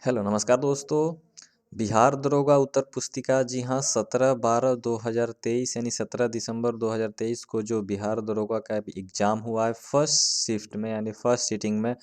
Hello नमस्कार दोस्तों। बिहार दरोगा उत्तर पुस्तिका जी हाँ 17/12/2023 यानी 17 दिसंबर 2023 को जो बिहार दरोगा का एग्ज़ाम हुआ है फर्स्ट शिफ्ट में यानी फर्स्ट सीटिंग में,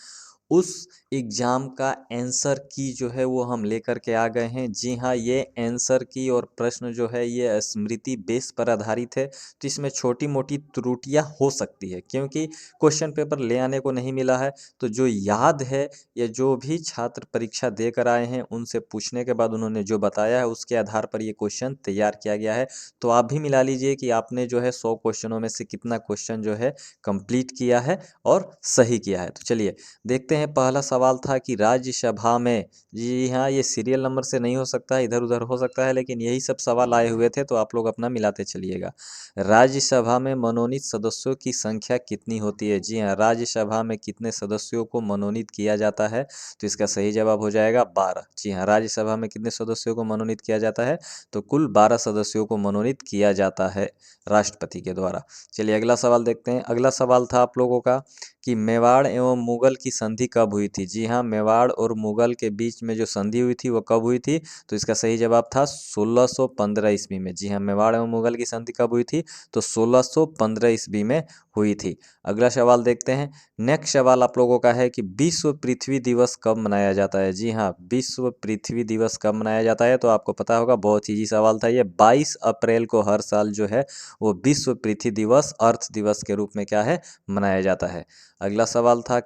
उस एग्ज़ाम का आंसर की जो है वो हम लेकर के आ गए हैं। जी हाँ, ये आंसर की और प्रश्न जो है ये स्मृति बेस पर आधारित है, तो इसमें छोटी मोटी त्रुटियां हो सकती है क्योंकि क्वेश्चन पेपर ले आने को नहीं मिला है। तो जो याद है या जो भी छात्र परीक्षा देकर आए हैं उनसे पूछने के बाद उन्होंने जो बताया है उसके आधार पर ये क्वेश्चन तैयार किया गया है। तो आप भी मिला लीजिए कि आपने जो है 100 क्वेश्चनों में से कितना क्वेश्चन जो है कंप्लीट किया है और सही किया है। तो चलिए देखते हैं। पहला सवाल था कि राज्यसभा में, जी हाँ ये सीरियल नंबर से नहीं हो सकता है, इधर उधर हो सकता है, लेकिन यही सब सवाल आए हुए थे तो आप लोग अपना मिलाते चलिएगा। राज्यसभा में मनोनीत सदस्यों की संख्या कितनी होती है? जी हाँ, राज्यसभा में कितने सदस्यों को मनोनीत किया जाता है? तो इसका सही जवाब हो जाएगा 12। जी हाँ, राज्यसभा में कितने सदस्यों को मनोनीत किया जाता है? तो कुल 12 सदस्यों को मनोनीत किया जाता है राष्ट्रपति के द्वारा। चलिए अगला सवाल देखते हैं। अगला सवाल था आप लोगों का कि मेवाड़ एवं मुगल की संधि कब हुई थी? जी हाँ, मेवाड़ और मुगल के बीच में जो संधि हुई थी वो कब हुई थी? तो इसका सही जवाब था 1615 ईस्वी में। जी हाँ, मेवाड़ एवं मुगल की संधि कब हुई थी? तो 1615 ईस्वी में हुई थी। अगला सवाल देखते हैं। नेक्स्ट सवाल आप लोगों का है कि विश्व पृथ्वी दिवस कब मनाया जाता है? जी हाँ, विश्व पृथ्वी दिवस कब मनाया जाता है? तो आपको पता होगा, बहुत इजी सवाल था ये। 22 अप्रैल को हर साल जो है वो विश्व पृथ्वी दिवस, अर्थ दिवस के रूप में क्या है, मनाया जाता है। अगला सवाल था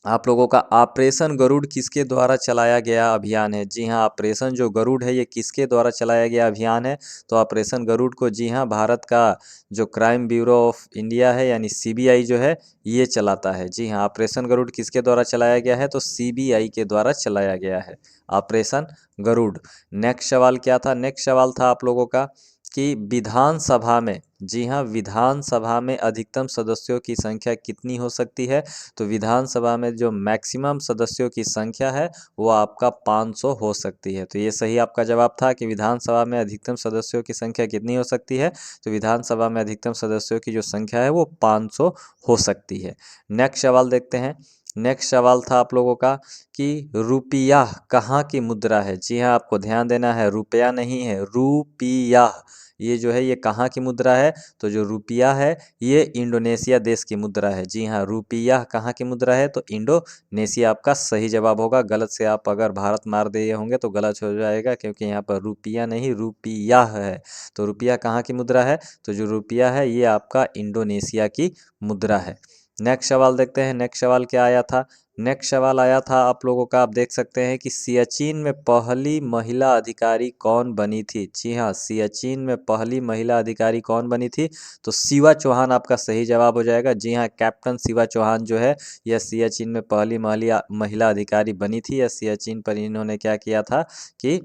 आप लोगों का, ऑपरेशन गरुड़ किसके द्वारा चलाया गया अभियान है? जी हाँ, ऑपरेशन जो गरुड़ है ये किसके द्वारा चलाया गया अभियान है? तो ऑपरेशन गरुड़ को जी हाँ भारत का जो क्राइम ब्यूरो ऑफ इंडिया है यानी सीबीआई जो है ये चलाता है। जी हाँ, ऑपरेशन गरुड़ किसके द्वारा चलाया गया है? तो सीबीआई के द्वारा चलाया गया है ऑपरेशन गरुड़। नेक्स्ट सवाल क्या था? नेक्स्ट सवाल था आप लोगों का कि विधानसभा में, जी हाँ, विधानसभा में अधिकतम सदस्यों की संख्या कितनी हो सकती है? तो विधानसभा में जो मैक्सिमम सदस्यों की संख्या है वो आपका 500 हो सकती है। तो ये सही आपका जवाब था कि विधानसभा में अधिकतम सदस्यों की संख्या कितनी हो सकती है? तो विधानसभा में अधिकतम सदस्यों की जो संख्या है वो 500 हो सकती है। नेक्स्ट सवाल देखते हैं। नेक्स्ट सवाल था आप लोगों का कि रुपया कहाँ की मुद्रा है? जी हाँ, आपको ध्यान देना है, रुपया नहीं है, रुपया। ये जो है ये कहाँ की मुद्रा है? तो जो रुपया है ये इंडोनेशिया देश की मुद्रा है। जी हाँ, रुपया कहाँ की मुद्रा है? तो इंडोनेशिया आपका सही जवाब होगा। गलत से आप अगर भारत मार दिए होंगे तो गलत हो जाएगा, क्योंकि यहाँ पर रुपया नहीं रुपया है। तो रुपया कहाँ की मुद्रा है? तो जो रुपया है ये आपका इंडोनेशिया की मुद्रा है। नेक्स्ट सवाल देखते हैं। नेक्स्ट सवाल क्या आया था? नेक्स्ट सवाल आया था आप लोगों का, आप देख सकते हैं कि सियाचिन में पहली महिला अधिकारी कौन बनी थी? जी हाँ, सियाचिन में पहली महिला अधिकारी कौन बनी थी? तो शिवा चौहान आपका सही जवाब हो जाएगा। जी हाँ, कैप्टन शिवा चौहान जो है यह सियाचिन में पहली महिला अधिकारी बनी थी। या सियाचिन पर इन्होंने क्या किया था कि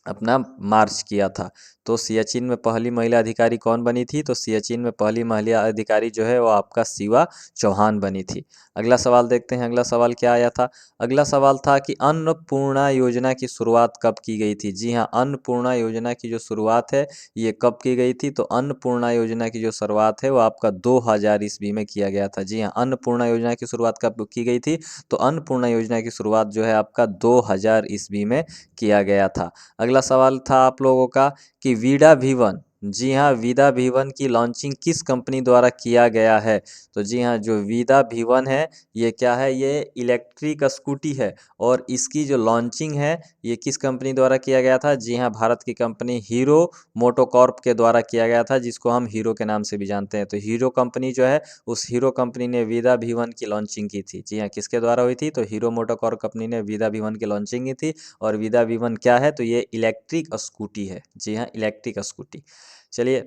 अपना मार्च किया था। तो सियाचिन में पहली महिला अधिकारी कौन बनी थी? तो सियाचिन में पहली महिला अधिकारी जो है वो आपका शिवा चौहान बनी थी। अगला सवाल देखते हैं। अगला सवाल क्या आया था? अगला सवाल था कि अन्नपूर्णा योजना की शुरुआत कब की गई थी? जी हाँ, अन्नपूर्णा योजना की जो शुरुआत है ये कब की गई थी? तो अन्नपूर्णा योजना की जो शुरुआत है वो आपका 2000 ईस्वी में किया गया था। जी हाँ, अन्नपूर्णा योजना की शुरुआत कब की गई थी? तो अन्नपूर्णा योजना की शुरुआत जो है आपका 2000 ईस्वी में किया गया था। अगला सवाल था आप लोगों का कि वीडा V1, जी हाँ, वीडा V1 की लॉन्चिंग किस कंपनी द्वारा किया गया है? तो जी हाँ, जो वीडा V1 है ये क्या है? ये इलेक्ट्रिक स्कूटी है और इसकी जो लॉन्चिंग है ये किस कंपनी द्वारा किया गया था? जी हाँ, भारत की कंपनी हीरो मोटोकॉर्प के द्वारा किया गया था, जिसको हम हीरो के नाम से भी जानते हैं। तो हीरो कंपनी जो है उस हीरो कंपनी ने वीडा V1 की लॉन्चिंग की थी। जी हाँ, किसके द्वारा हुई थी? तो हीरो मोटोकॉर्प कंपनी ने वीडा V1 की लॉन्चिंग की थी। और वीडा V1 क्या है? तो ये इलेक्ट्रिक स्कूटी है। जी हाँ, इलेक्ट्रिक स्कूटी। चलिए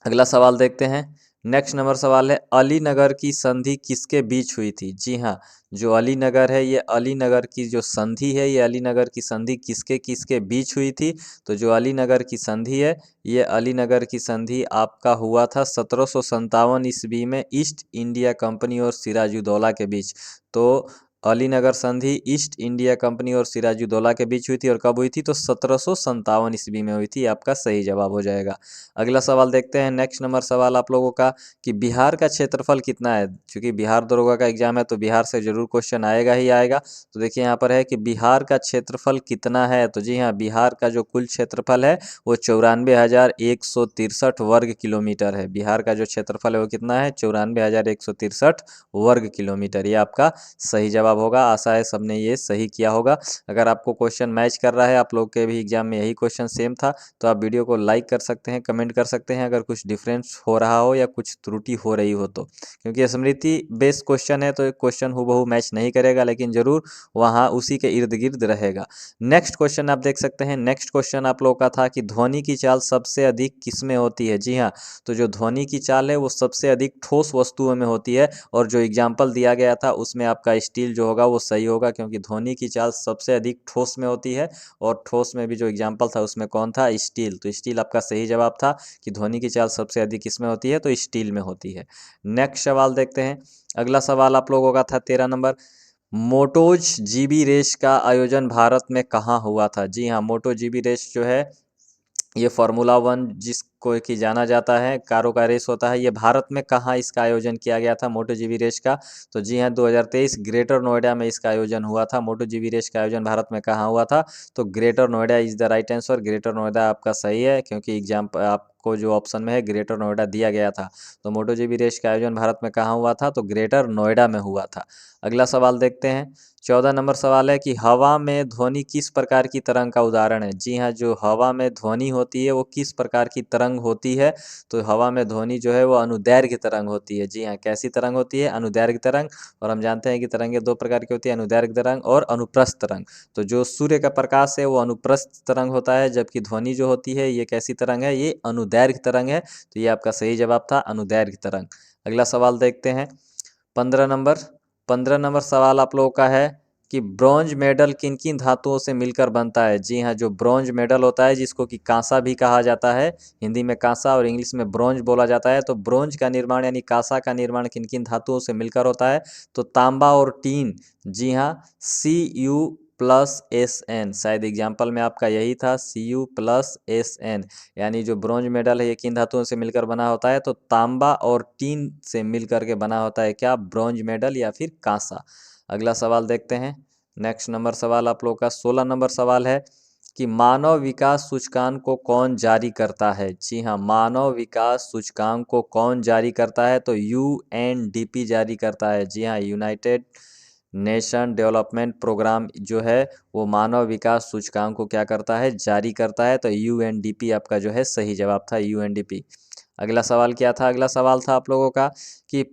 अगला सवाल देखते हैं। नेक्स्ट नंबर सवाल है, अलीनगर की संधि किसके बीच हुई थी? जी हाँ, जो अलीनगर है ये अलीनगर की जो संधि है ये अलीनगर की संधि किसके किसके बीच हुई थी? तो जो अलीनगर की संधि है ये अलीनगर की संधि आपका हुआ था 1757 ईस्वी में ईस्ट इंडिया कंपनी और सिराजुद्दौला के बीच। तो अलीनगर संधि ईस्ट इंडिया कंपनी और सिराजुद्दौला के बीच हुई थी और कब हुई थी? तो 1757 ईस्वी में हुई थी। आपका सही जवाब हो जाएगा। अगला सवाल देखते हैं। नेक्स्ट नंबर सवाल आप लोगों का कि बिहार का क्षेत्रफल कितना है? क्योंकि बिहार दरोगा का एग्जाम है तो बिहार से जरूर क्वेश्चन आएगा ही आएगा। तो देखिए यहाँ पर है कि बिहार का क्षेत्रफल कितना है। तो जी हाँ, बिहार का जो कुल क्षेत्रफल है वो 94,163 वर्ग किलोमीटर है। बिहार का जो क्षेत्रफल है वो कितना है? 94,163 वर्ग किलोमीटर। ये आपका सही जवाब होगा। आशा है सबने ये सही किया होगा। अगर आपको क्वेश्चन मैच कर रहा है, आप लोग के भी एग्जाम में यही क्वेश्चन सेम था, तो आप वीडियो को लाइक कर सकते हैं, कमेंट कर सकते हैं अगर कुछ डिफरेंस हो रहा हो या कुछ त्रुटि हो रही हो तो। क्योंकि स्मृति बेस्ड क्वेश्चन है तो क्वेश्चन हूबहू मैच नहीं करेगा, लेकिन जरूर वहाँ उसी के इर्द गिर्द रहेगा। नेक्स्ट क्वेश्चन आप देख सकते हैं। नेक्स्ट क्वेश्चन आप लोग का था कि ध्वनि की चाल सबसे अधिक किसमें होती है? जी हाँ, तो जो ध्वनि की चाल है वो सबसे अधिक ठोस वस्तुओं में होती है। और जो एग्जाम्पल दिया गया था उसमें आपका स्टील जो होगा वो सही होगा, क्योंकि ध्वनि की चाल सबसे अधिक ठोस में होती है। और ठोस में भी जो एग्जाम्पल था उसमें कौन था? स्टील। तो स्टील आपका सही जवाब था कि ध्वनि की चाल सबसे अधिक किसमें होती है? तो स्टील में होती है। नेक्स्ट सवाल देखते हैं। अगला सवाल आप लोगों का था 13 नंबर। मोटोज जीबी रेस का आयोजन भारत में कहाँ हुआ था? जी हाँ, मोटो जीबी रेस जो है ये फार्मूला 1 जिसको कि जाना जाता है, कारों का रेस होता है, ये भारत में कहाँ इसका आयोजन किया गया था मोटो जीबी रेस का? तो जी हाँ, 2023 ग्रेटर नोएडा में इसका आयोजन हुआ था। मोटो जीबी रेस का आयोजन भारत में कहाँ हुआ था? तो greater Noida is the right answer. Greater Noida आपका सही है, क्योंकि एग्जाम आपको जो ऑप्शन में है ग्रेटर नोएडा दिया गया था। तो मोटो जीबी रेस का आयोजन भारत में कहाँ हुआ था? तो ग्रेटर नोएडा में हुआ था। अगला सवाल देखते हैं। 14 नंबर सवाल है कि हवा में ध्वनि किस प्रकार की तरंग का उदाहरण है? जी हाँ, जो हवा में ध्वनि होती है वो किस प्रकार की तरंग होती है? तो हवा में ध्वनि जो है वो अनुदैर्घ्य तरंग होती है। जी हाँ, कैसी तरंग होती है? अनुदैर्घ्य तरंग। और हम जानते हैं कि तरंगें दो प्रकार की होती है, अनुदैर्घ्य तरंग और अनुप्रस्थ तरंग। तो जो सूर्य का प्रकाश है वो अनुप्रस्थ तरंग होता है, जबकि ध्वनि जो होती है ये कैसी तरंग है? ये अनुदैर्घ्य तरंग है। तो ये आपका सही जवाब था, अनुदैर्घ्य तरंग। अगला सवाल देखते हैं। 15 नंबर सवाल आप लोगों का है कि ब्रॉन्ज मेडल किन किन धातुओं से मिलकर बनता है? जी हाँ, जो ब्रॉन्ज मेडल होता है जिसको कि कांसा भी कहा जाता है, हिंदी में कांसा और इंग्लिश में ब्रॉन्ज बोला जाता है, तो ब्रॉन्ज का निर्माण यानी कांसा का निर्माण किन किन धातुओं से मिलकर होता है? तो तांबा और टीन। जी हाँ, Cu+Sn। शायद एग्जाम्पल में आपका यही था, Cu+Sn। यानी जो ब्रॉन्ज मेडल है ये किन धातुओं से मिलकर बना होता है? तो तांबा और टीन से मिलकर के बना होता है क्या? ब्रॉन्ज मेडल या फिर कांसा। अगला सवाल देखते हैं। नेक्स्ट नंबर सवाल आप लोग का 16 नंबर सवाल है कि मानव विकास सूचकांक को कौन जारी करता है? जी हाँ, मानव विकास सूचकांक को कौन जारी करता है? तो UNDP जारी करता है। जी हाँ, यूनाइटेड नेशन डेवलपमेंट प्रोग्राम जो है वो मानव विकास सूचकांक को क्या करता है? जारी करता है। तो UNDP आपका जो है सही जवाब था, UNDP। अगला सवाल क्या था? अगला सवाल था आप लोगों का कि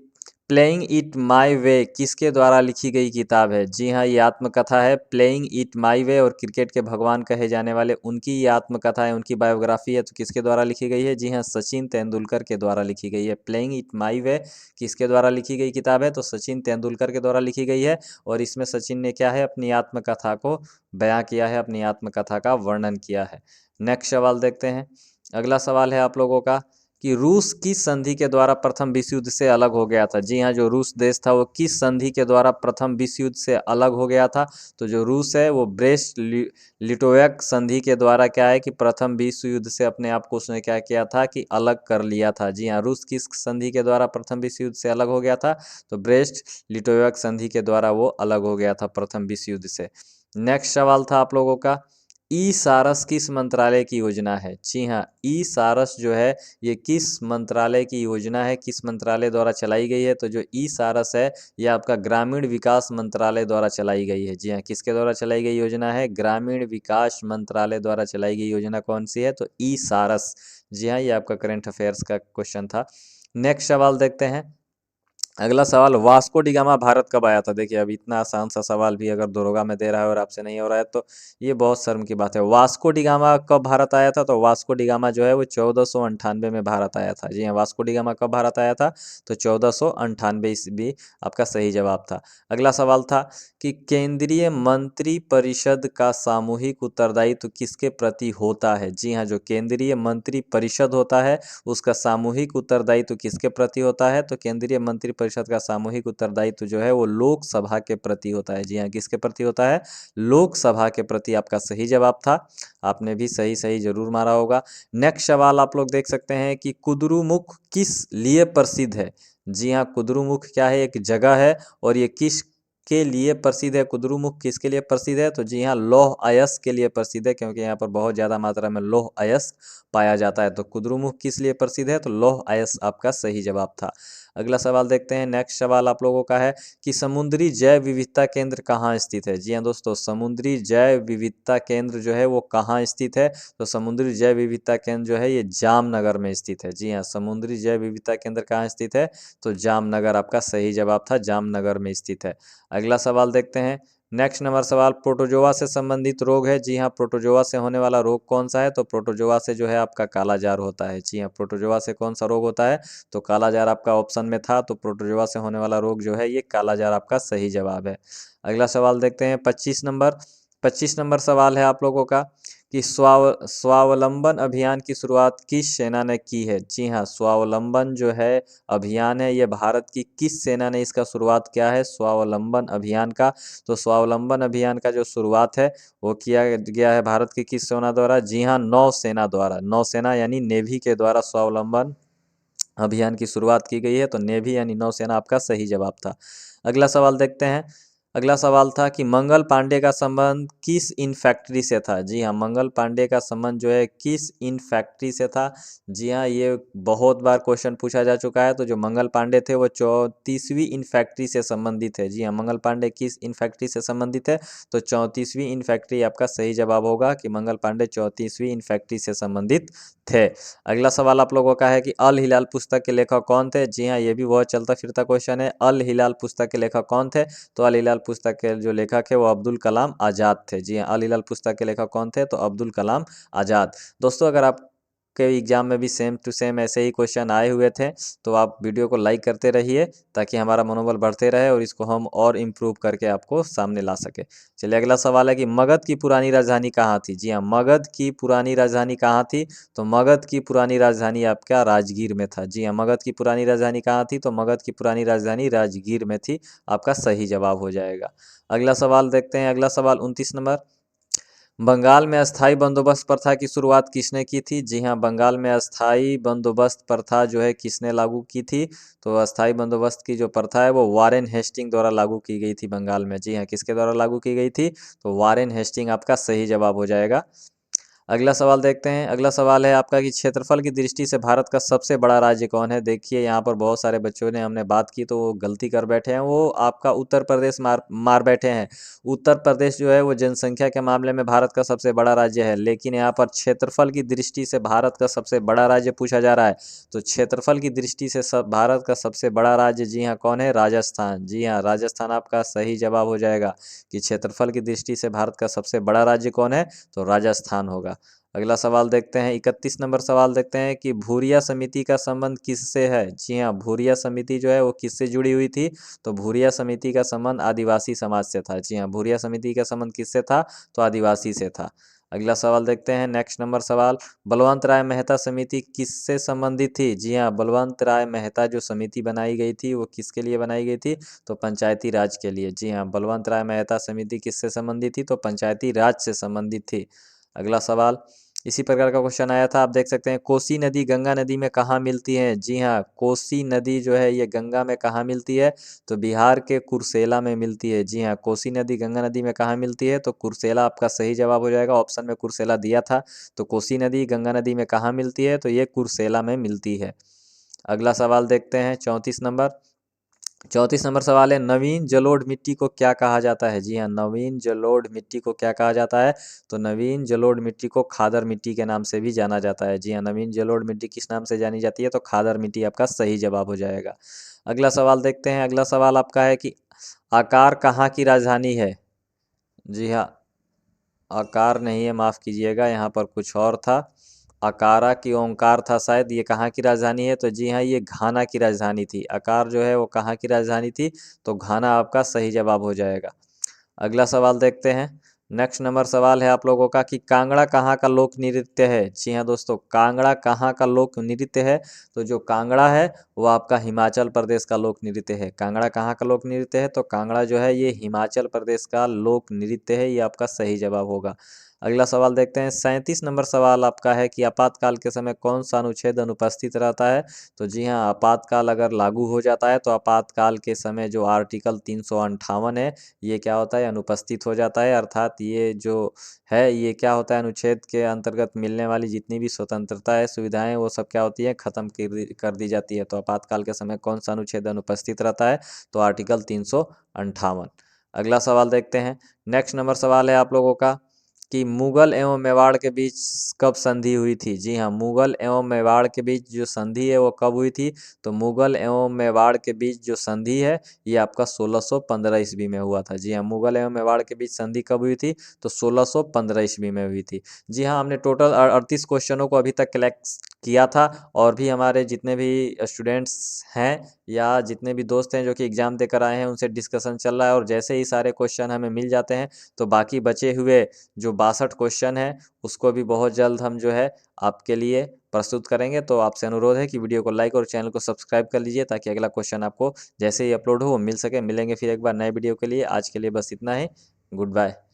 प्लेइंग इट माई वे किसके द्वारा लिखी गई किताब है? जी हाँ, ये आत्मकथा है। प्लेइंग इट माई वे, और क्रिकेट के भगवान कहे जाने वाले उनकी ये आत्मकथा है, उनकी बायोग्राफी है। तो किसके द्वारा लिखी गई है? जी हाँ, सचिन तेंदुलकर के द्वारा लिखी गई है। प्लेइंग इट माई वे किसके द्वारा लिखी गई किताब है? तो सचिन तेंदुलकर के द्वारा लिखी गई है। और इसमें सचिन ने क्या है? अपनी आत्मकथा को बयां किया है, अपनी आत्मकथा का वर्णन किया है। नेक्स्ट सवाल देखते हैं। अगला सवाल है आप लोगों का कि रूस किस संधि के द्वारा प्रथम विश्व युद्ध से अलग हो गया था? जी हाँ, जो रूस देश था वो किस संधि के द्वारा प्रथम विश्व युद्ध से अलग हो गया था? तो जो रूस है वो ब्रेस्ट लिटोव्स्क संधि के द्वारा क्या है कि प्रथम विश्व युद्ध से अपने आप को उसने क्या किया था कि अलग कर लिया था। जी हाँ, रूस किस संधि के द्वारा प्रथम विश्व युद्ध से अलग हो गया था? तो ब्रेस्ट लिटोव्स्क संधि के द्वारा वो अलग हो गया था प्रथम विश्व युद्ध से। नेक्स्ट सवाल था आप लोगों का, ई सारस किस मंत्रालय की योजना है? जी हाँ, ई सारस जो है ये किस मंत्रालय की योजना है, किस मंत्रालय द्वारा चलाई गई है? तो जो ई सारस है ये आपका ग्रामीण विकास मंत्रालय द्वारा चलाई गई है। जी हाँ, किसके द्वारा चलाई गई योजना है? ग्रामीण विकास मंत्रालय द्वारा चलाई गई योजना कौन सी है? तो ई सारस। जी हाँ, ये आपका करंट अफेयर्स का क्वेश्चन था। नेक्स्ट सवाल देखते हैं। अगला सवाल, वास्को डी गामा भारत कब आया था? देखिए, अब इतना आसान सा सवाल भी अगर दरोगा में दे रहा है और आपसे नहीं हो रहा है तो ये बहुत शर्म की बात है। वास्को डी गामा कब भारत आया था? तो वास्को डी गामा जो है वो 1498 में भारत आया था। जी हाँ, वास्को डी गामा कब भारत आया था? तो 1498 ईस्वी आपका सही जवाब था। अगला सवाल था कि केंद्रीय मंत्री परिषद का सामूहिक उत्तरदायित्व किसके प्रति होता है? जी हाँ, जो केंद्रीय मंत्री परिषद होता है उसका सामूहिक उत्तरदायित्व किसके प्रति होता है? तो केंद्रीय मंत्री परिषद का सामूहिक उत्तरदायित्व जो है वो लोकसभा के प्रति होता है। जी हाँ, किसके प्रति होता है? लोकसभा के प्रति आपका सही जवाब था। आपने भी सही सही जरूर मारा होगा। नेक्स्ट सवाल आप लोग देख सकते हैं कि कुद्रुमुख किस लिए प्रसिद्ध है? जी हाँ, कुद्रुमुख क्या है? एक जगह है और ये किस के लिए प्रसिद्ध है? कुद्रुमुख किसके लिए प्रसिद्ध है? तो जी हाँ, लौह अयस्क के लिए प्रसिद्ध है, क्योंकि यहाँ पर बहुत ज़्यादा मात्रा में लौह अयस्क पाया जाता है। तो कुद्रुमुख किस लिए प्रसिद्ध है? तो लौह अयस्क आपका सही जवाब था। अगला सवाल देखते हैं। नेक्स्ट सवाल आप लोगों का है कि समुद्री जैव विविधता केंद्र कहाँ स्थित है? जी हाँ दोस्तों, समुद्री जैव विविधता केंद्र जो है वो कहाँ स्थित है? तो समुद्री जैव विविधता केंद्र जो है ये जामनगर में स्थित है। जी हाँ, समुद्री जैव विविधता केंद्र कहाँ स्थित है? तो जामनगर आपका सही जवाब था, जामनगर में स्थित है। अगला सवाल देखते हैं। नेक्स्ट नंबर सवाल, प्रोटोजोआ से संबंधित रोग है। जी हाँ, प्रोटोजोआ से होने वाला रोग कौन सा है? तो प्रोटोजोआ से जो है आपका कालाजार होता है। जी हाँ, प्रोटोजोआ से कौन सा रोग होता है? तो कालाजार आपका ऑप्शन में था, तो प्रोटोजोआ से होने वाला रोग जो है ये कालाजार आपका सही जवाब है। अगला सवाल देखते हैं 25 नंबर सवाल है आप लोगों का कि स्वावलंबन अभियान की शुरुआत किस सेना ने की है? जी हाँ, स्वावलंबन जो है अभियान है ये भारत की किस सेना ने इसका शुरुआत किया है? स्वावलंबन अभियान का। तो स्वावलंबन अभियान का जो शुरुआत है वो किया गया है भारत की किस सेना द्वारा? जी हाँ, नौसेना द्वारा। नौसेना यानी नेवी के द्वारा स्वावलंबन अभियान की शुरुआत की गई है। तो नेवी यानी नौसेना आपका सही जवाब था। अगला सवाल देखते हैं। अगला सवाल था कि मंगल पांडे का संबंध किस इन फैक्ट्री से था? जी हाँ, मंगल पांडे का संबंध जो है किस इन फैक्ट्री से था? जी हाँ, ये बहुत बार क्वेश्चन पूछा जा चुका है। तो जो मंगल पांडे थे वो 34वीं इन फैक्ट्री से संबंधित है। जी हाँ, मंगल पांडे किस इन फैक्ट्री से संबंधित है? तो 34वीं इन फैक्ट्री आपका सही जवाब होगा कि मंगल पांडे 34वीं इन फैक्ट्री से संबंधित थे। अगला सवाल आप लोगों का है कि अल हिलाल पुस्तक के लेखक कौन थे? जी हाँ, ये भी बहुत चलता फिरता क्वेश्चन है। अल हिलाल पुस्तक के लेखक कौन थे? तो अल हिलाल पुस्तक के जो लेखक है वो अब्दुल कलाम आज़ाद थे। जी हाँ, अल हिलाल पुस्तक के लेखक कौन थे? तो अब्दुल कलाम आज़ाद। दोस्तों, अगर आप के एग्जाम में भी सेम टू सेम ऐसे ही क्वेश्चन आए हुए थे तो आप वीडियो को लाइक करते रहिए, ताकि हमारा मनोबल बढ़ते रहे और इसको हम और इम्प्रूव करके आपको सामने ला सके। चलिए, अगला सवाल है कि मगध की पुरानी राजधानी कहाँ थी? जी हाँ, मगध की पुरानी राजधानी कहाँ थी? तो मगध की पुरानी राजधानी आपका राजगीर में था। जी हाँ, मगध की पुरानी राजधानी कहाँ थी? तो मगध की पुरानी राजधानी राजगीर में थी। आपका सही जवाब हो जाएगा। अगला सवाल देखते हैं। अगला सवाल 29 नंबर, बंगाल में अस्थाई बंदोबस्त प्रथा की शुरुआत किसने की थी? जी हाँ, बंगाल में अस्थाई बंदोबस्त प्रथा जो है किसने लागू की थी? तो अस्थाई बंदोबस्त की जो प्रथा है वो वारेन हेस्टिंग द्वारा लागू की गई थी बंगाल में। जी हाँ, किसके द्वारा लागू की गई थी? तो वारेन हेस्टिंग आपका सही जवाब हो जाएगा। अगला सवाल देखते हैं। अगला सवाल है आपका कि क्षेत्रफल की दृष्टि से भारत का सबसे बड़ा राज्य कौन है? देखिए, यहाँ पर बहुत सारे बच्चों ने हमने बात की तो वो गलती कर बैठे हैं। वो आपका उत्तर प्रदेश मार बैठे हैं। उत्तर प्रदेश जो है वो जनसंख्या के मामले में भारत का सबसे बड़ा राज्य है, लेकिन यहाँ पर क्षेत्रफल की दृष्टि से भारत का सबसे बड़ा राज्य पूछा जा रहा है। तो क्षेत्रफल की दृष्टि से भारत का सबसे बड़ा राज्य, जी हाँ, कौन है? राजस्थान। जी हाँ, राजस्थान आपका सही जवाब हो जाएगा कि क्षेत्रफल की दृष्टि से भारत का सबसे बड़ा राज्य कौन है? तो राजस्थान होगा। अगला सवाल देखते हैं। 31 नंबर सवाल देखते हैं कि भूरिया समिति का संबंध किससे है? जी हाँ, भूरिया समिति जो है वो किससे जुड़ी हुई थी? तो भूरिया समिति का संबंध आदिवासी समाज से था। जी हाँ, भूरिया समिति का संबंध किससे था? तो आदिवासी से था। अगला सवाल देखते हैं। नेक्स्ट नंबर सवाल, बलवंत राय मेहता समिति किससे संबंधित थी? जी हाँ, बलवंत राय मेहता जो समिति बनाई गई थी वो किसके लिए बनाई गई थी? तो पंचायती राज के लिए। जी हाँ, बलवंत राय मेहता समिति किससे संबंधित थी? तो पंचायती राज से संबंधित थी। अगला सवाल इसी प्रकार का क्वेश्चन आया था, आप देख सकते हैं। कोसी नदी गंगा नदी में कहाँ मिलती है? जी हाँ, कोसी नदी जो है ये गंगा में कहाँ मिलती है? तो बिहार के कुर्सेला में मिलती है। जी हाँ, कोसी नदी गंगा नदी में कहाँ मिलती है? तो कुर्सेला आपका सही जवाब हो जाएगा। ऑप्शन में कुर्सेला दिया था। तो कोसी नदी गंगा नदी में कहाँ मिलती है? तो ये कुर्सेला में मिलती है। अगला सवाल देखते हैं 34 नंबर सवाल है, नवीन जलोढ़ मिट्टी को क्या कहा जाता है? जी हाँ, नवीन जलोढ़ मिट्टी को क्या कहा जाता है? तो नवीन जलोढ़ मिट्टी को खादर मिट्टी के नाम से भी जाना जाता है। जी हाँ, नवीन जलोढ़ मिट्टी किस नाम से जानी जाती है? तो खादर मिट्टी आपका सही जवाब हो जाएगा। अगला सवाल देखते हैं। अगला सवाल आपका है कि आकार कहाँ की राजधानी है? जी हाँ, आकार नहीं है, माफ़ कीजिएगा, यहाँ पर कुछ और था। अकारा की ओंकार था शायद। ये कहाँ की राजधानी है? तो जी हाँ, ये घाना की राजधानी थी। आकार जो है वो कहाँ की राजधानी थी? तो घाना आपका सही जवाब हो जाएगा। अगला सवाल देखते हैं। नेक्स्ट नंबर सवाल है आप लोगों का कि कांगड़ा कहाँ का लोक नृत्य है। जी हाँ दोस्तों, कांगड़ा कहाँ का लोक नृत्य है। तो जो कांगड़ा है वो आपका हिमाचल प्रदेश का लोक नृत्य है। कांगड़ा कहाँ का लोक नृत्य है, तो कांगड़ा जो है ये हिमाचल प्रदेश का लोक नृत्य है। ये आपका सही जवाब होगा। अगला सवाल देखते हैं। 37 नंबर सवाल आपका है कि आपातकाल के समय कौन सा अनुच्छेद अनुपस्थित रहता है। तो जी हाँ, आपातकाल अगर लागू हो जाता है तो आपातकाल के समय जो आर्टिकल 358 है ये क्या होता है, अनुपस्थित हो जाता है। अर्थात ये जो है ये क्या होता है, अनुच्छेद के अंतर्गत मिलने वाली जितनी भी स्वतंत्रता है, सुविधाएं, वो सब क्या होती है, खत्म कर दी जाती है। तो आपातकाल के समय कौन सा अनुच्छेद अनुपस्थित रहता है, तो आर्टिकल 358। अगला सवाल देखते हैं। नेक्स्ट नंबर सवाल है आप लोगों का कि मुगल एवं मेवाड़ के बीच कब संधि हुई थी। जी हाँ, मुगल एवं मेवाड़ के बीच जो संधि है वो कब हुई थी। तो मुगल एवं मेवाड़ के बीच जो संधि है ये आपका 1615 ईस्वी में हुआ था। जी हाँ, मुगल एवं मेवाड़ के बीच संधि कब हुई थी, तो 1615 ईस्वी में हुई थी। जी हाँ, हमने टोटल 38 क्वेश्चनों को अभी तक कलेक्ट किया था। और भी हमारे जितने भी स्टूडेंट्स हैं या जितने भी दोस्त हैं जो कि एग्ज़ाम देकर आए हैं उनसे डिस्कशन चल रहा है। और जैसे ही सारे क्वेश्चन हमें मिल जाते हैं तो बाकी बचे हुए जो 62 क्वेश्चन है उसको भी बहुत जल्द हम जो है आपके लिए प्रस्तुत करेंगे। तो आपसे अनुरोध है कि वीडियो को लाइक और चैनल को सब्सक्राइब कर लीजिए ताकि अगला क्वेश्चन आपको जैसे ही अपलोड हो वो मिल सके। मिलेंगे फिर एक बार नए वीडियो के लिए। आज के लिए बस इतना ही। Good bye.